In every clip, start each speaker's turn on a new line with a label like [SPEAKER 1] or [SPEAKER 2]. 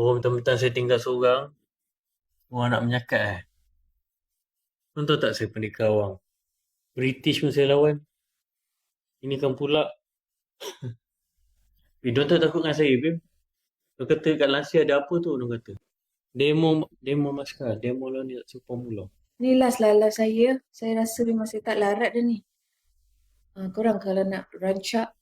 [SPEAKER 1] Orang mentang-mentang saya tinggal seorang, orang nak menyakat Orang tahu tak saya pendekar awang. British pun saya lawan. Ini kan pula. Diorang tak takut dengan saya, Bim. Diorang kata kat Lansia ada apa tu, diorang kata. Demo maskar, demo lawan ni Formula.
[SPEAKER 2] Ni last lah live saya. Saya rasa memang saya tak larat dah ni. Korang kalau nak rancak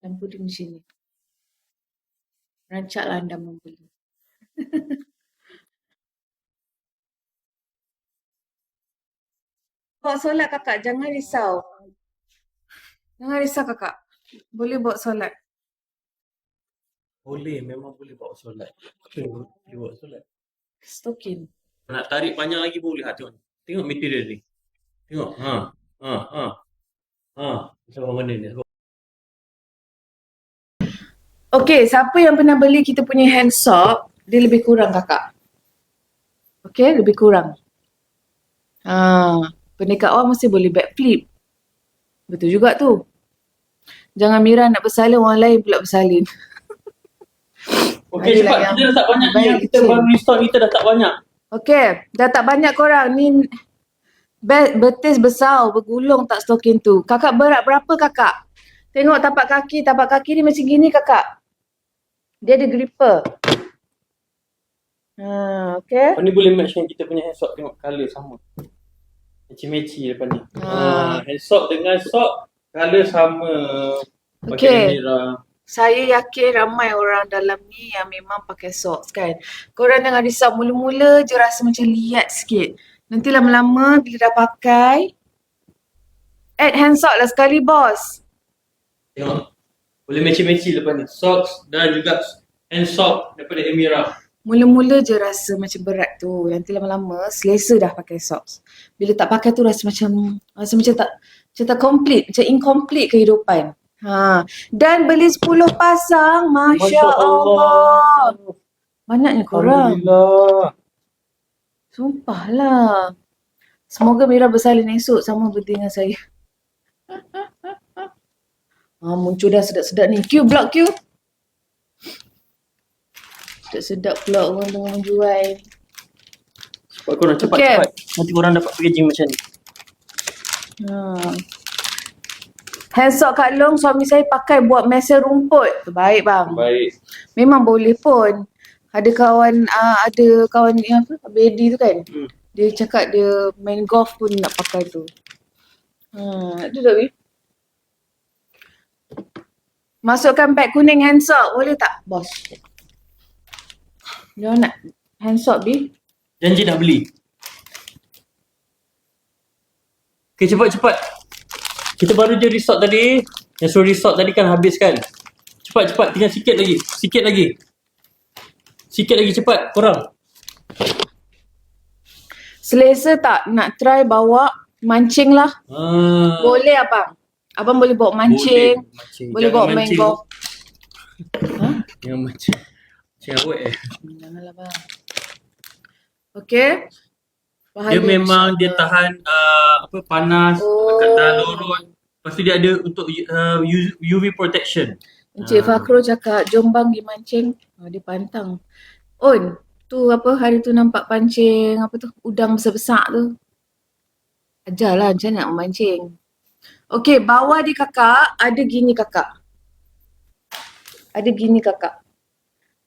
[SPEAKER 2] lampu di sini. Rancaklah anda membeli. Bawa solat kakak, jangan risau. Jangan risau kakak. Boleh bawa solat.
[SPEAKER 1] Boleh, memang boleh bawa solat. Boleh bawa solat.
[SPEAKER 2] Stokin.
[SPEAKER 1] Nak tarik panjang lagi boleh. Tengok. Tengok material ni. Tengok. Sampai mana ni?
[SPEAKER 2] Okay, siapa yang pernah beli kita punya hand sock, dia lebih kurang kakak. Okay, lebih kurang. Pendekar awam mesti boleh backflip. Betul juga tu. Jangan Mira nak bersalin, orang lain pula bersalin.
[SPEAKER 1] Okey, cepat. Kita dah tak banyak ni. Kita baru restock, kita dah tak banyak.
[SPEAKER 2] Okey, dah tak banyak korang. Ni betis besar, bergulung tak stokin tu. Kakak berat berapa kakak? Tengok tapak kaki ni macam gini kakak. Dia ada gripper. Okey.
[SPEAKER 1] Ni boleh match dengan kita punya hand sock. Tengok colour sama. Meci-meci depan ni. Hand sock dengan sock colour sama.
[SPEAKER 2] Okey. Saya yakin ramai orang dalam ni yang memang pakai socks kan. Korang jangan risau, mula-mula je rasa macam liat sikit. Nanti lama-lama bila dah pakai, add hand sock lah sekali bos.
[SPEAKER 1] Tengok. Boleh meci-meci depan ni. Socks dan juga hand sock daripada Emira.
[SPEAKER 2] Mula-mula je rasa macam berat tu. Nanti lama-lama selesa dah pakai socks. Bila tak pakai tu rasa macam tak complete, macam incomplete kehidupan. Dan beli 10 pasang, Masya Allah. Banyaknya korang.
[SPEAKER 1] Alhamdulillah.
[SPEAKER 2] Sumpahlah. Semoga Mira bersalin esok sama berhenti dengan saya. Muncul dah sedap-sedap ni. Q, block Q. Sedap pula orang tengah menjual.
[SPEAKER 1] Cepat korang, cepat. Nanti korang dapat packaging macam ni.
[SPEAKER 2] Hand sock Kak Long suami saya pakai buat mesa rumput. Baik bang.
[SPEAKER 1] Baik.
[SPEAKER 2] Memang boleh pun. Ada kawan ni apa? Bedi tu kan. Dia cakap dia main golf pun nak pakai tu. Ada tak Bi? Masukkan beg kuning hand sock. Boleh tak bos? Dia nak hand sock Bi.
[SPEAKER 1] Janji nak beli. Okay, cepat. Kita baru je restock tadi. Yang suruh restock tadi kan habis kan. Cepat. Tinggal sikit lagi. Sikit lagi cepat korang.
[SPEAKER 2] Selesa tak nak try bawa mancing lah? Boleh abang. Abang boleh bawa mancing. Boleh bawa main golf.
[SPEAKER 1] Yang mancing. Mancing awet
[SPEAKER 2] Janganlah bang. Okay.
[SPEAKER 1] Dia memang dia tahan panas kat tahan lorot. Lepas tu dia ada untuk UV protection.
[SPEAKER 2] Encik Fakro cakap jom bang pergi mancing. Dia pantang. Tu apa hari tu nampak pancing apa tu udang besar-besar tu. Ajarlah macam mana nak memancing. Okey, bawah dia kakak ada gini kakak.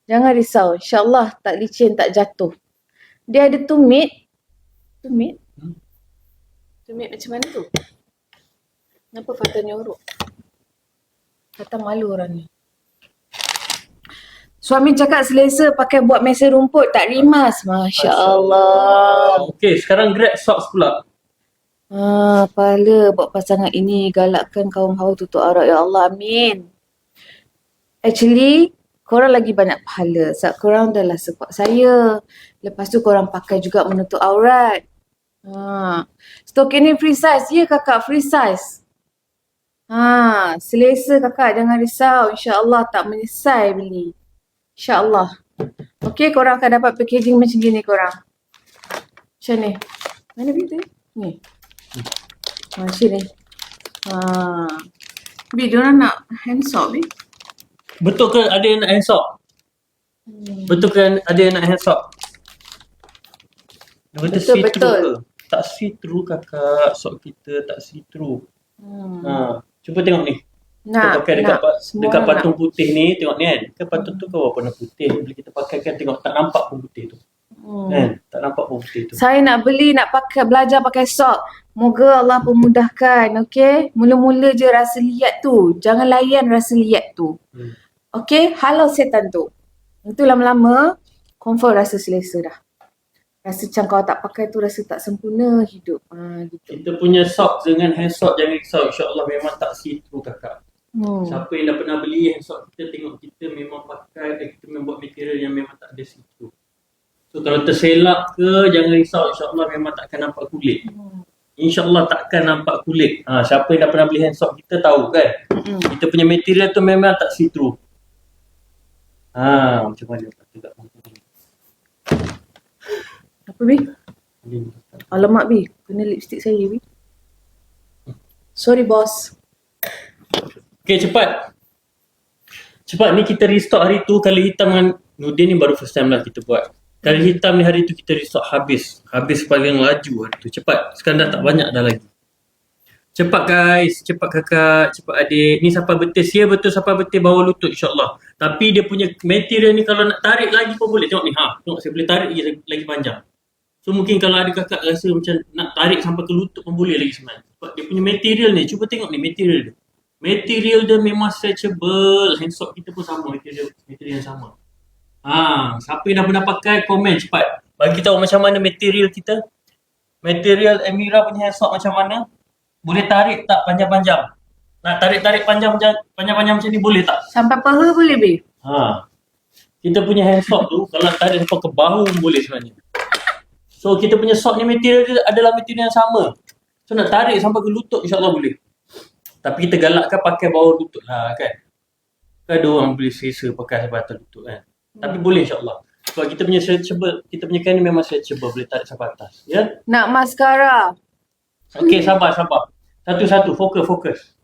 [SPEAKER 2] Jangan risau. InsyaAllah tak licin, tak jatuh. Dia ada tumit. Tumit macam mana tu? Kenapa Fatah nyorok? Fatah malu orang ni. Suami cakap selesa pakai buat mesa rumput, tak rimas. Masya Allah.
[SPEAKER 1] Okey, sekarang grab socks pula.
[SPEAKER 2] Pahala buat pasangan ini galakkan kaum hawa tutup aurat. Ya Allah, amin. Actually, korang lagi banyak pahala. Sebab korang dah lah support saya. Lepas tu korang pakai juga menutup aurat. Stok ini free size. Ya kakak, free size. Selesa kakak, jangan risau. InsyaAllah tak menyesal beli. InsyaAllah. Okey, korang akan dapat packaging macam gini korang. Macam ni. Mana begitu? Ni. Macam ni. Bi, diorang nak hand sock, Bi?
[SPEAKER 1] Betul ke ada yang nak hand sock? Betul kan ada yang nak hand sock? Dia kata
[SPEAKER 2] Betul,
[SPEAKER 1] see
[SPEAKER 2] betul.
[SPEAKER 1] through ke? Tak see through kakak, sock kita tak see through. Cuba tengok ni. Kita
[SPEAKER 2] Nak,
[SPEAKER 1] pakai
[SPEAKER 2] nak. Semua
[SPEAKER 1] dekat
[SPEAKER 2] orang
[SPEAKER 1] patung putih ni, tengok ni kan. Kan patung tu kan warna putih. Bila kita pakai kan tengok tak nampak pun putih tu. Kan? Tak nampak pun putih tu.
[SPEAKER 2] Saya nak belajar pakai sok. Moga Allah pemudahkan, okey? Mula-mula je rasa liat tu. Jangan layan rasa liat tu. Okey? Halau setan tu. Itu lama-lama, confirm rasa selesa dah. Rasa macam kalau tak pakai tu rasa tak sempurna hidup. Gitu.
[SPEAKER 1] Kita punya sock dengan hand sock jangan risau. InsyaAllah memang tak see through kakak. Siapa yang dah pernah beli hand sock kita, tengok kita memang pakai dan kita membuat material yang memang tak ada see through. So kalau terselak ke, jangan risau. InsyaAllah memang takkan nampak kulit. InsyaAllah takkan nampak kulit. Siapa yang dah pernah beli hand sock kita tahu kan. Kita punya material tu memang tak see through. Macam mana tak
[SPEAKER 2] Apa, Bi? Alamak, Bi. Kena lipstick saya, Bi. Sorry, bos.
[SPEAKER 1] Okay, cepat. Cepat ni kita restock hari tu. Kali hitam dengan Nudin ni baru first time lah kita buat. Kali hitam ni hari tu kita restock habis. Habis paling laju hari tu. Cepat. Sekarang dah tak banyak dah lagi. Cepat guys. Cepat kakak. Cepat adik. Ni sampai betis. Ya betul sampai betis bawah lutut insyaAllah. Tapi dia punya material ni kalau nak tarik lagi pun boleh. Tengok ni. Tengok saya boleh tarik lagi panjang. So mungkin kalau ada kakak rasa macam nak tarik sampai ke lutut pun boleh lagi sebenarnya. Sebab dia punya material ni. Cuba tengok ni material dia. Material dia memang stretchable. Hand sock kita pun sama. Material yang sama. Siapa yang dah pernah pakai, komen cepat. Bagi tahu macam mana material kita. Material Amira punya hand sock macam mana. Boleh tarik tak panjang-panjang? Nak tarik-tarik panjang-panjang macam ni boleh tak?
[SPEAKER 2] Sampai paha boleh, Bi?
[SPEAKER 1] Kita punya hand sock tu, kalau nak tarik sampai ke bahu pun boleh sebenarnya. So kita punya sock ni material dia adalah material yang sama. So nak tarik sampai ke lutut insyaAllah boleh. Tapi kita galakkan pakai bawah lutut lah kan. Kan ada orang boleh selesa pakai sampai atas lutut kan. Tapi boleh insyaAllah. Sebab kita punya stretchable, kita punya kain ni memang stretchable, boleh tarik sampai atas. Ya?
[SPEAKER 2] Nak maskara.
[SPEAKER 1] Okey, sabar. Satu-satu, fokus.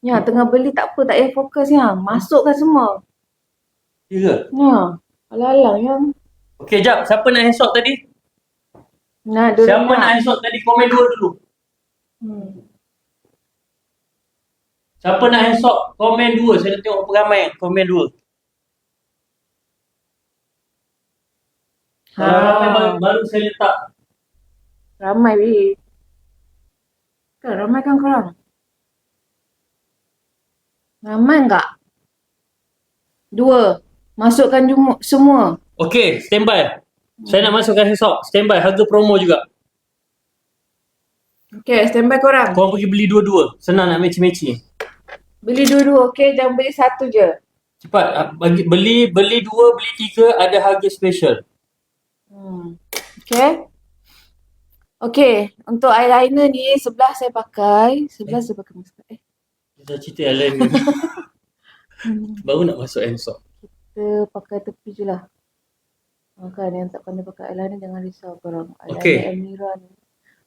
[SPEAKER 2] Ya, tengah beli tak apa, tak payah fokus ya. Masukkan semua.
[SPEAKER 1] Ya ke?
[SPEAKER 2] Ya. Alang-alang yang.
[SPEAKER 1] Okey, jap. Siapa nak hand sock tadi?
[SPEAKER 2] Nah,
[SPEAKER 1] Siapa nak hand sock tadi? Komen 2 dulu. Siapa nak hand sock? Komen 2. Saya nak tengok berapa ramai. Komen 2. Kalau ramai baru saya letak.
[SPEAKER 2] Ramai, Bi. Kan, ramai kan korang? Ramai enggak? 2. Masukkan semua.
[SPEAKER 1] Okey, standby. Saya nak masukkan hand sock. Standby. Harga promo juga.
[SPEAKER 2] Okey, standby korang.
[SPEAKER 1] Korang pergi beli dua-dua. Senang nak match-matching.
[SPEAKER 2] Beli dua-dua, okey? Jangan beli satu je.
[SPEAKER 1] Cepat. Beli 2, beli 3 ada harga special.
[SPEAKER 2] Okey. Okey, untuk eyeliner ni sebelah saya pakai maskara.
[SPEAKER 1] Kita dah cerita eyeliner ni. Baru nak masuk hand sock.
[SPEAKER 2] Kita pakai tepi je lah. Kan yang tak pandai pakai eyeliner jangan risau korang.
[SPEAKER 1] Okey.
[SPEAKER 2] Eyeliner Amira ni.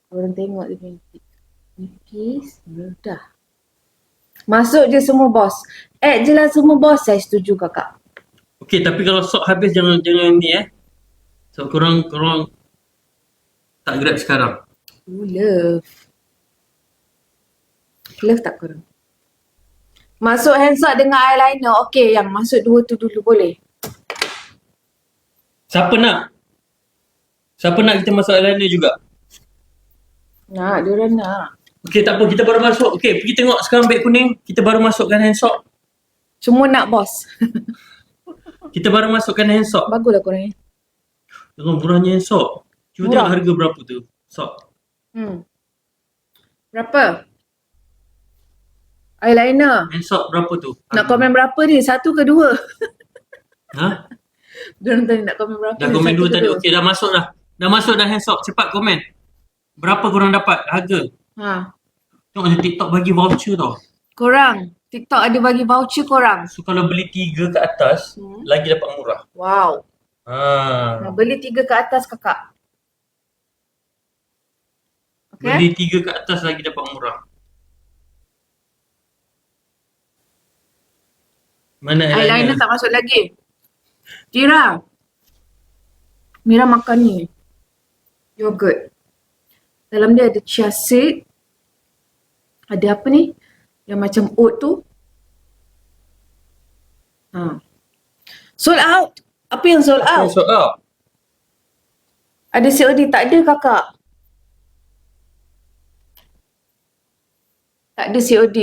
[SPEAKER 2] Korang tengok dia punya nipis, mudah. Masuk je semua bos. Add je lah semua bos. Saya setuju kakak.
[SPEAKER 1] Okey, tapi kalau sock habis jangan ni So korang tak grab sekarang.
[SPEAKER 2] Love. Love tak korang? Masuk hand sock dengan eyeliner. Okey, yang masuk 2 tu dulu boleh.
[SPEAKER 1] Siapa nak kita masuk eyeliner juga?
[SPEAKER 2] Nak, diorang nak.
[SPEAKER 1] Okey, tak apa. Kita baru masuk. Okey, pergi tengok sekarang beg kuning. Kita baru masukkan hand sock.
[SPEAKER 2] Semua nak bos.
[SPEAKER 1] Kita baru masukkan hand sock.
[SPEAKER 2] Baguslah korang ni.
[SPEAKER 1] Dengan murahnya hand sock. Cuba tengok harga berapa tu sock.
[SPEAKER 2] Berapa? Eyeliner.
[SPEAKER 1] Hand sock berapa tu?
[SPEAKER 2] Nak komen berapa ni? 1 ke 2?
[SPEAKER 1] Ha?
[SPEAKER 2] Diorang tadi nak komen berapa
[SPEAKER 1] Dah
[SPEAKER 2] ni?
[SPEAKER 1] komen
[SPEAKER 2] 1
[SPEAKER 1] 2
[SPEAKER 2] ke
[SPEAKER 1] tadi.
[SPEAKER 2] 2?
[SPEAKER 1] Okey, dah masuk dah. Dah masuk dah hand sock. Cepat komen. Berapa korang dapat harga? Tengok macam TikTok bagi voucher tau.
[SPEAKER 2] Korang. TikTok ada bagi voucher korang.
[SPEAKER 1] So kalau beli 3 ke atas, lagi dapat murah.
[SPEAKER 2] Wow. Beli 3 ke atas kakak. Okay?
[SPEAKER 1] Beli 3 ke atas lagi dapat murah. Mana
[SPEAKER 2] Eyeliner tak masuk lagi. Tira. Mira makan ni. Yogurt. Dalam dia ada chia seed. Ada apa ni? Yang macam oat tu. Ha. Sold out. Apa yang sold out?
[SPEAKER 1] Sold out.
[SPEAKER 2] Ada COD? Tak ada kakak. Tak ada COD.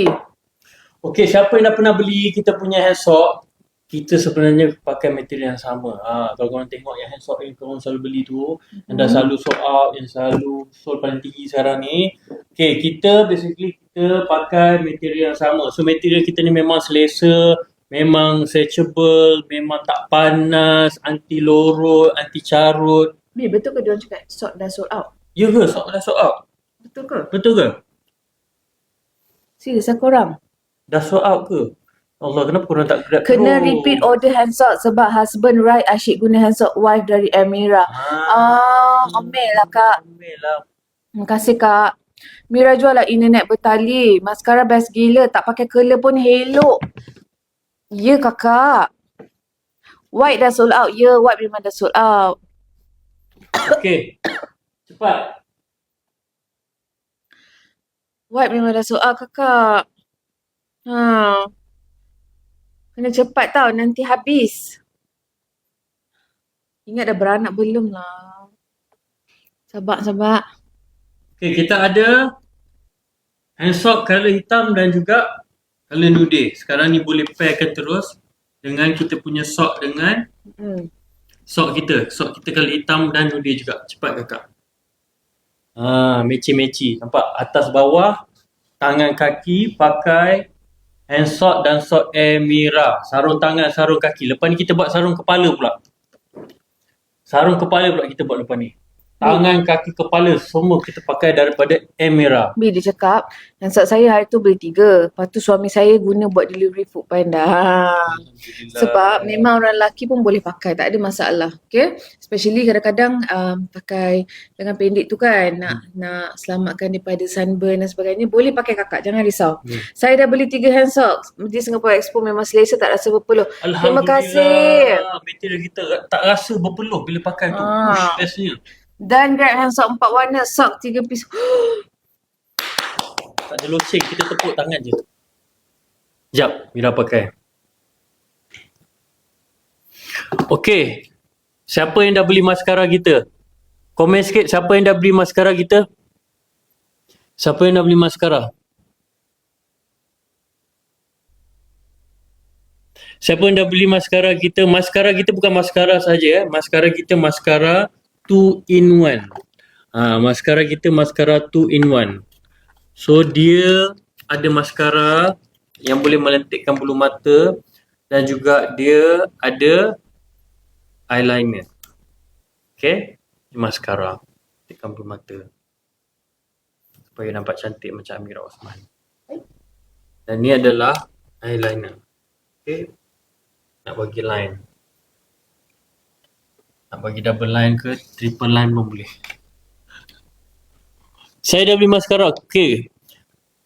[SPEAKER 1] Okey, siapa yang dah pernah beli kita punya hand sock, kita sebenarnya pakai material yang sama. Kalau korang tengok yang hand sock yang korang selalu beli tu, yang dah selalu sold out, yang selalu sold paling tinggi sekarang ni. Okey, kita basically kita pakai material yang sama. So material kita ni memang selesa, memang stretchable, memang tak panas, anti lorot, anti carut.
[SPEAKER 2] Betul ke diorang cakap sock dah sold out?
[SPEAKER 1] Ya ke? Sock dah sold out?
[SPEAKER 2] Betul ke?
[SPEAKER 1] Betul ke?
[SPEAKER 2] Serius lah korang?
[SPEAKER 1] Dah sold out ke? Allah, kenapa korang tak grab
[SPEAKER 2] Kena
[SPEAKER 1] terus?
[SPEAKER 2] repeat order hand sock sebab husband right asyik guna hand sock wife dari Amira. Ambil lah kak.
[SPEAKER 1] Ambil lah.
[SPEAKER 2] Terima kasih kak. Mira jual lah internet bertali. Mascara best gila. Tak pakai curler pun elok. Ya kakak. White dah sold out. Ya, white memang dah sold out.
[SPEAKER 1] Okey. Cepat.
[SPEAKER 2] White memang dah sold out kakak. Kena cepat tau. Nanti habis. Ingat dah beranak belum lah. Sabar.
[SPEAKER 1] Okey, kita ada hand sock color hitam dan juga color nude. Sekarang ni boleh pairkan terus dengan kita punya sock dengan sock kita. Sock kita color hitam dan nude juga. Cepat kakak. Meci-meci. Nampak? Atas bawah, tangan kaki pakai hand sock dan sock Amira. Sarung tangan, sarung kaki. Lepas ni kita buat sarung kepala pula. Sarung kepala pula kita buat lepas ni. Tangan, kaki, kepala semua kita pakai daripada Amira.
[SPEAKER 2] Dia cakap, hand sock saya hari tu beli 3. Lepas tu suami saya guna buat delivery food panda. Sebab memang orang lelaki pun boleh pakai. Tak ada masalah. Okay? Especially kadang-kadang pakai lengan pendek tu kan. Nak selamatkan daripada sunburn dan sebagainya. Boleh pakai kakak. Jangan risau. Saya dah beli 3 hand sock. Di Singapore Expo memang selesa, tak rasa berpeluh. Terima kasih.
[SPEAKER 1] Material kita tak rasa berpeluh bila pakai tu. Bestnya.
[SPEAKER 2] Dan grab hand sock 4 warna. Sock 3 piece.
[SPEAKER 1] Tak ada loceng, kita tepuk tangan je. Sekejap, Mira pakai. Okey. Siapa yang dah beli maskara kita? Komen sikit siapa yang dah beli maskara kita? Siapa yang dah beli maskara? Siapa yang dah beli maskara kita? Maskara kita bukan maskara saja. Maskara kita maskara 2 in 1. Maskara kita maskara 2 in 1. So dia ada maskara yang boleh melentikkan bulu mata dan juga dia ada eyeliner. Okay? Ini maskara. Lentikkan bulu mata. Supaya nampak cantik macam Amira Osman. Dan ni adalah eyeliner. Okay? Nak bagi line. Nak bagi double line ke triple line pun boleh. Saya dah beli maskara. Okay.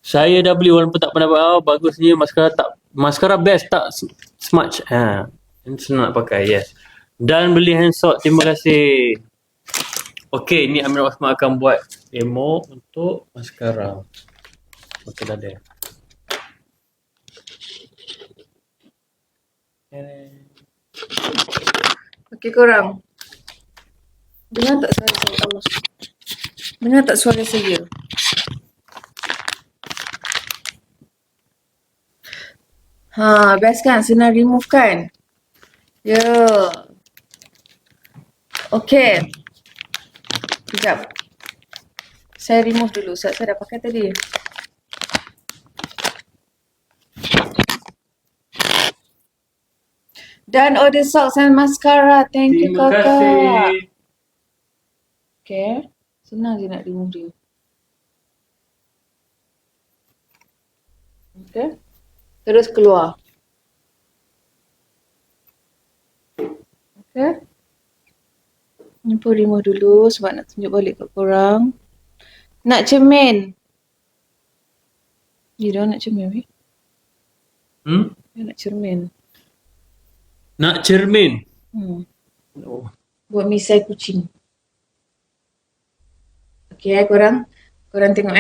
[SPEAKER 1] Saya dah beli walaupun tak pernah bagus ni maskara tak. Maskara best tak smudge. Senang nak pakai. Yes. Dan beli hand sock. Terima kasih. Okay. Ni Amira Osman akan buat demo untuk maskara. Okay dah ada.
[SPEAKER 2] Okay korang. Dengar tak suara saya? Allah. Dengar tak suara saya? Best kan? Senang remove kan? Ya. Okay. Sekejap. Saya remove dulu. Sebab saya dah pakai tadi. Dan order socks and mascara. Thank you kakak.
[SPEAKER 1] Terima kasih.
[SPEAKER 2] Okay. Senang je nak remove dia. Okay. Terus keluar. Okay. Ni pun remove dulu sebab nak tunjuk balik kat korang. Nak cermin. Dia nak cermin weh. Dia nak cermin.
[SPEAKER 1] Nak cermin. Oh.
[SPEAKER 2] Buat misai kucing. Okay, korang tengok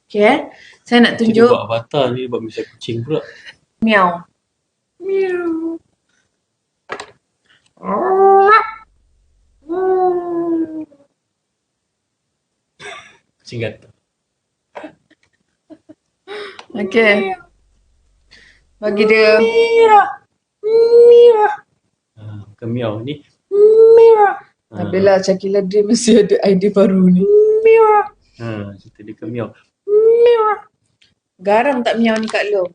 [SPEAKER 2] Okay, saya nak
[SPEAKER 1] Macam dia
[SPEAKER 2] tunjuk
[SPEAKER 1] buat avatar ni, buat misai kucing pula.
[SPEAKER 2] meow. Meow.
[SPEAKER 1] Kucing gatal.
[SPEAKER 2] Okay. Bagi dia.
[SPEAKER 1] Bukan miau ni.
[SPEAKER 2] Tapi lah Syakila dia mesti ada idea baru ni.
[SPEAKER 1] Cerita dia ke miau.
[SPEAKER 2] Garang tak miau ni Kak Lo?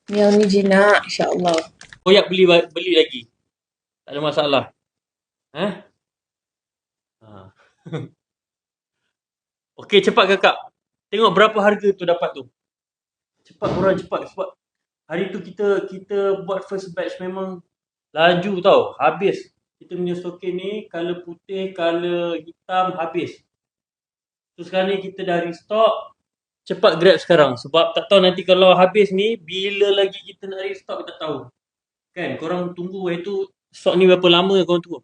[SPEAKER 2] Miau ni jinak, insyaAllah.
[SPEAKER 1] Koyak beli lagi. Tak ada masalah. Okey, cepat kakak. Tengok berapa harga tu dapat tu. Cepat korang, cepat. Sebab hari tu kita buat first batch memang laju tau. Habis. Kita punya stokin ni, colour putih, colour hitam, habis. So sekarang ni kita dah restock. Cepat grab sekarang. Sebab tak tahu nanti kalau habis ni, bila lagi kita nak restock, tak tahu. Kan, korang tunggu itu stok ni berapa lama korang tunggu.